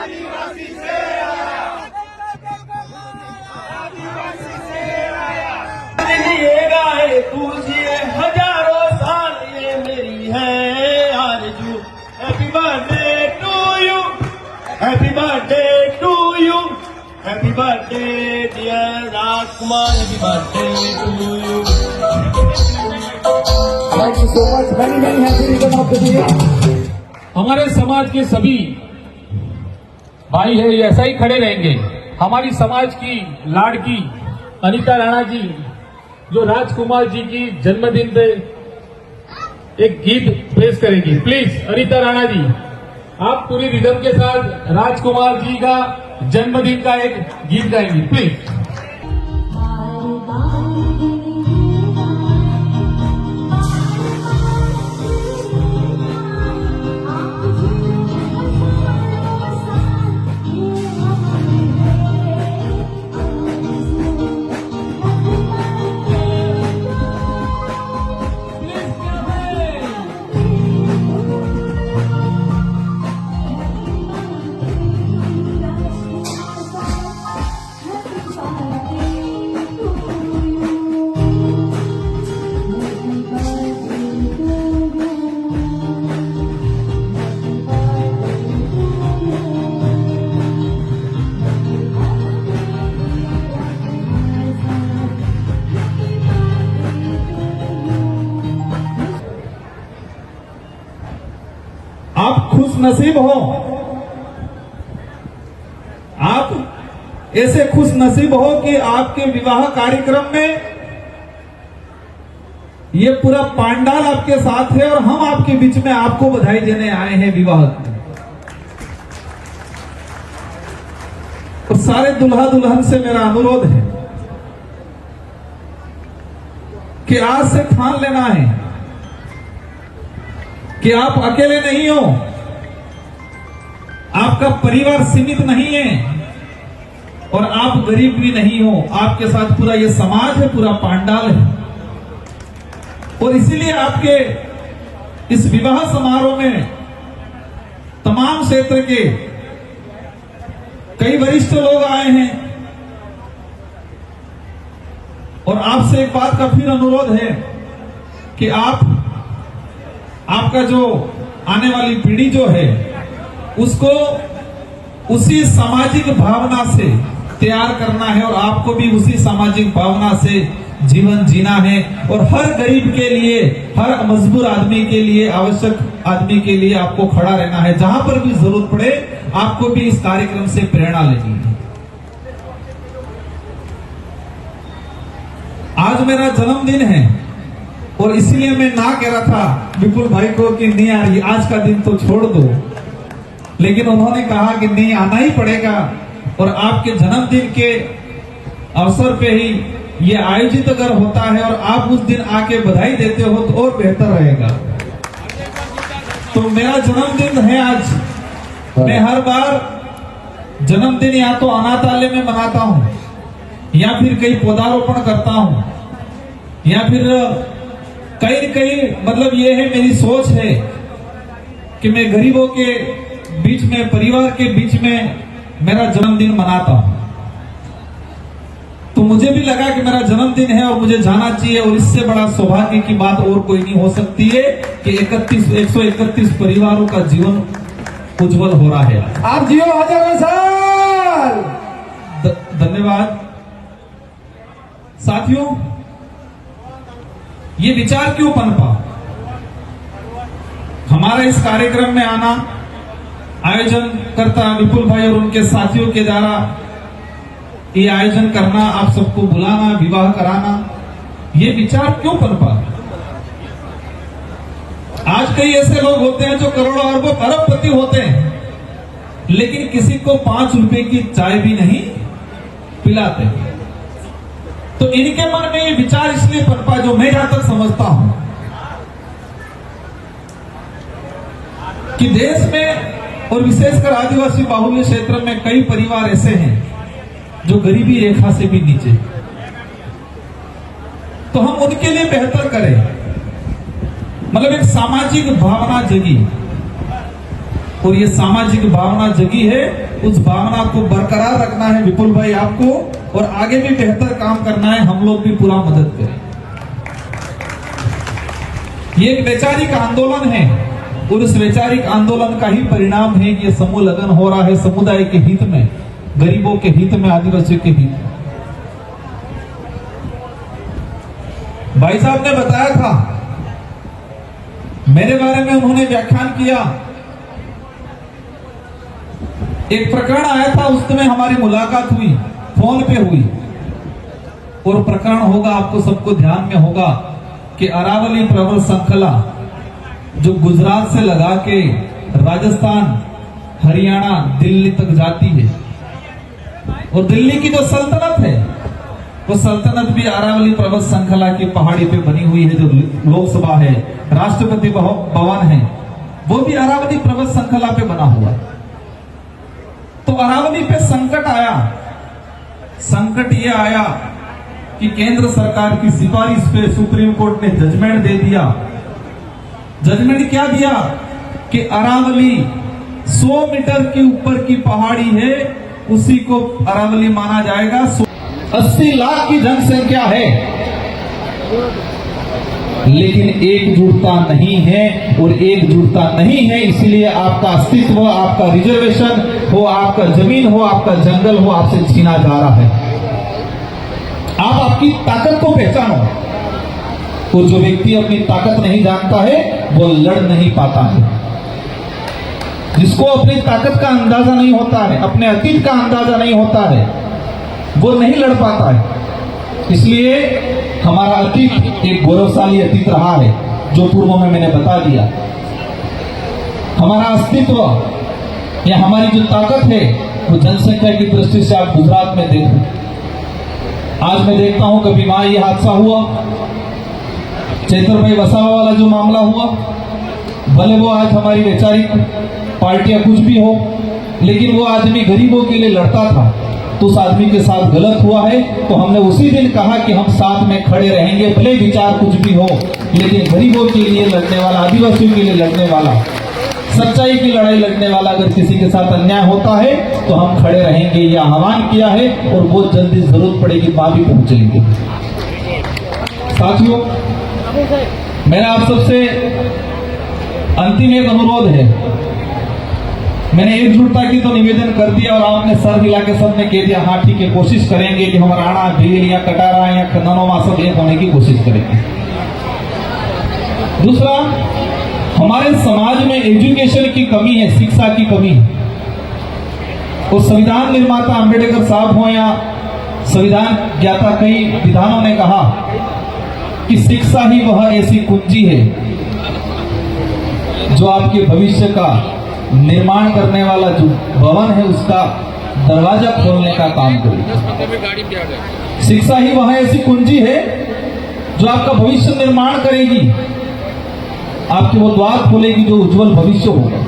आदिवासी से आया, आदिवासी से आया। जिएगा है तुझे हजारों साल, ये मेरी है आरज़ू। Happy birthday to you, happy birthday to you, happy birthday dear Rajkumar, happy birthday to you. Thank you so much. Many many happy return of the day. हमारे समाज के सभी भाई है ये ऐसा ही खड़े रहेंगे। हमारी समाज की लाड़की अनीता राणा जी जो राजकुमार जी की जन्मदिन पे एक गीत पेश करेगी। प्लीज अनीता राणा जी, आप पूरी रिदम के साथ राजकुमार जी का जन्मदिन का एक गीत गाएंगी प्लीज। आप खुश नसीब हो, आप ऐसे खुश नसीब हो कि आपके विवाह कार्यक्रम में ये पूरा पांडाल आपके साथ है और हम आपके बीच में आपको बधाई देने आए हैं विवाह की। और सारे दुल्हा दुल्हन से मेरा अनुरोध है कि आज से ठान लेना है कि आप अकेले नहीं हो, आपका परिवार सीमित नहीं है और आप गरीब भी नहीं हो। आपके साथ पूरा ये समाज है, पूरा पांडाल है। और इसीलिए आपके इस विवाह समारोह में तमाम क्षेत्र के कई वरिष्ठ लोग आए हैं। और आपसे एक बात का फिर अनुरोध है कि आपका जो आने वाली पीढ़ी जो है उसको उसी सामाजिक भावना से तैयार करना है और आपको भी उसी सामाजिक भावना से जीवन जीना है। और हर गरीब के लिए, हर मजबूर आदमी के लिए, आवश्यक आदमी के लिए आपको खड़ा रहना है। जहां पर भी जरूरत पड़े आपको भी इस कार्यक्रम से प्रेरणा लेनी है। आज मेरा जन्मदिन है और इसलिए मैं ना कह रहा था विपुल भाई को कि नहीं यार आज का दिन तो छोड़ दो, लेकिन उन्होंने कहा कि नहीं आना ही पड़ेगा। और आपके जन्मदिन के अवसर पे ही ये आयोजित अगर होता है और आप उस दिन आके बधाई देते हो तो और बेहतर रहेगा। तो मेरा जन्मदिन है आज। मैं हर बार जन्मदिन या तो अनाथालय में मनाता हूँ या फिर कहीं पौधारोपण करता हूँ या फिर कई मतलब ये है, मेरी सोच है कि मैं गरीबों के बीच में, परिवार के बीच में मेरा जन्मदिन मनाता हूं। तो मुझे भी लगा कि मेरा जन्मदिन है और मुझे जाना चाहिए। और इससे बड़ा सौभाग्य की बात और कोई नहीं हो सकती है कि 131 परिवारों का जीवन उज्जवल हो रहा है। आप जियो हजारों साल। धन्यवाद साथियों। ये विचार क्यों पनपा हमारा इस कार्यक्रम में आना, आयोजन करता विपुल भाई और उनके साथियों के द्वारा ये आयोजन करना, आप सबको बुलाना, विवाह कराना, ये विचार क्यों पनपा? आज कई ऐसे लोग होते हैं जो करोड़ों अरबों अरबपति होते हैं लेकिन किसी को 5 रुपए की चाय भी नहीं पिलाते। तो इनके मन में ये विचार इसलिए पनपा, जो मैं जहां तक समझता हूं कि देश में और विशेषकर आदिवासी बाहुल्य क्षेत्र में कई परिवार ऐसे हैं जो गरीबी रेखा से भी नीचे। तो हम उनके लिए बेहतर करें, मतलब एक सामाजिक भावना जगी। और ये सामाजिक भावना जगी है, उस भावना को बरकरार रखना है विपुल भाई आपको, और आगे भी बेहतर काम करना है, हम लोग भी पूरा मदद करें। ये एक वैचारिक आंदोलन है और उस वैचारिक आंदोलन का ही परिणाम है कि ये समूह लगन हो रहा है समुदाय के हित में, गरीबों के हित में, आदिवासियों के हित में। भाई साहब ने बताया था, मेरे बारे में उन्होंने व्याख्यान किया, एक प्रकरण आया था, उसमें हमारी मुलाकात हुई, फोन पे हुई, और प्रकरण होगा आपको सबको ध्यान में होगा कि अरावली पर्वत श्रृंखला जो गुजरात से लगा के राजस्थान, हरियाणा, दिल्ली तक जाती है, और दिल्ली की जो सल्तनत है वो सल्तनत भी अरावली पर्वत श्रृंखला की पहाड़ी पे बनी हुई है। जो लोकसभा है, राष्ट्रपति भवन है, वो भी अरावली पर्वत श्रृंखला पे बना हुआ। तो अरावली पे संकट आया। संकट ये आया कि केंद्र सरकार की सिफारिश पे सुप्रीम कोर्ट ने जजमेंट दे दिया। जजमेंट क्या दिया कि अरावली 100 मीटर के ऊपर की पहाड़ी है, उसी को अरावली माना जाएगा। 80 लाख की जनसंख्या है, लेकिन एकजुटता नहीं है, और एकजुटता नहीं है इसलिए आपका अस्तित्व, आपका रिजर्वेशन हो, आपका जमीन हो, आपका जंगल हो, आपसे छीना जा रहा है। आप आपकी ताकत को पहचानो। तो जो व्यक्ति अपनी ताकत नहीं जानता है वो लड़ नहीं पाता है। जिसको अपनी ताकत का अंदाजा नहीं होता है, अपने अतीत का अंदाजा नहीं होता है, वो नहीं लड़ पाता है। इसलिए हमारा अतीत एक गौरवशाली अतीत रहा है, जो पूर्व में मैंने बता दिया। हमारा अस्तित्व या हमारी जो ताकत है वो जनसंख्या की दृष्टि से आप गुजरात में देखो। आज मैं देखता हूं कभी वहां ये हादसा हुआ, चैतर भाई वसावा वाला जो मामला हुआ, भले वो आज हमारी वैचारिक पार्टियां कुछ भी हो, लेकिन वो आदमी गरीबों के लिए लड़ता था, तो उस आदमी के साथ गलत हुआ है। तो हमने उसी दिन कहा कि हम साथ में खड़े रहेंगे, भले विचार कुछ भी हो, लेकिन गरीबों के लिए लड़ने वाला, आदिवासियों के लिए लड़ने वाला, सच्चाई की लड़ाई लड़ने वाला अगर किसी के साथ अन्याय होता है तो हम खड़े रहेंगे। यह आह्वान किया है और बहुत जल्दी जरूरत पड़ेगी वहां भी पहुंचेंगे। साथियों, मेरा आप सबसे अंतिम एक अनुरोध है। मैंने एकजुटता की तो निवेदन कर दिया और आपने सर हिला के सबने कह दिया हाँ ठीक है, कोशिश करेंगे कि हम राणा, भील या कटारा या खंदनों सब एक होने की कोशिश करेंगे। दूसरा, हमारे समाज में एजुकेशन की कमी है, शिक्षा की कमी है। और संविधान निर्माता अंबेडकर साहब हो या संविधान ज्ञाता कई विद्वानों ने कहा कि शिक्षा ही वह ऐसी कुंजी है जो आपके भविष्य का निर्माण करने वाला जो भवन है उसका दरवाजा खोलने का काम करेगी। शिक्षा ही वह ऐसी कुंजी है जो आपका भविष्य निर्माण करेगी, आपके वो द्वार खोलेगी जो उज्जवल भविष्य होगा।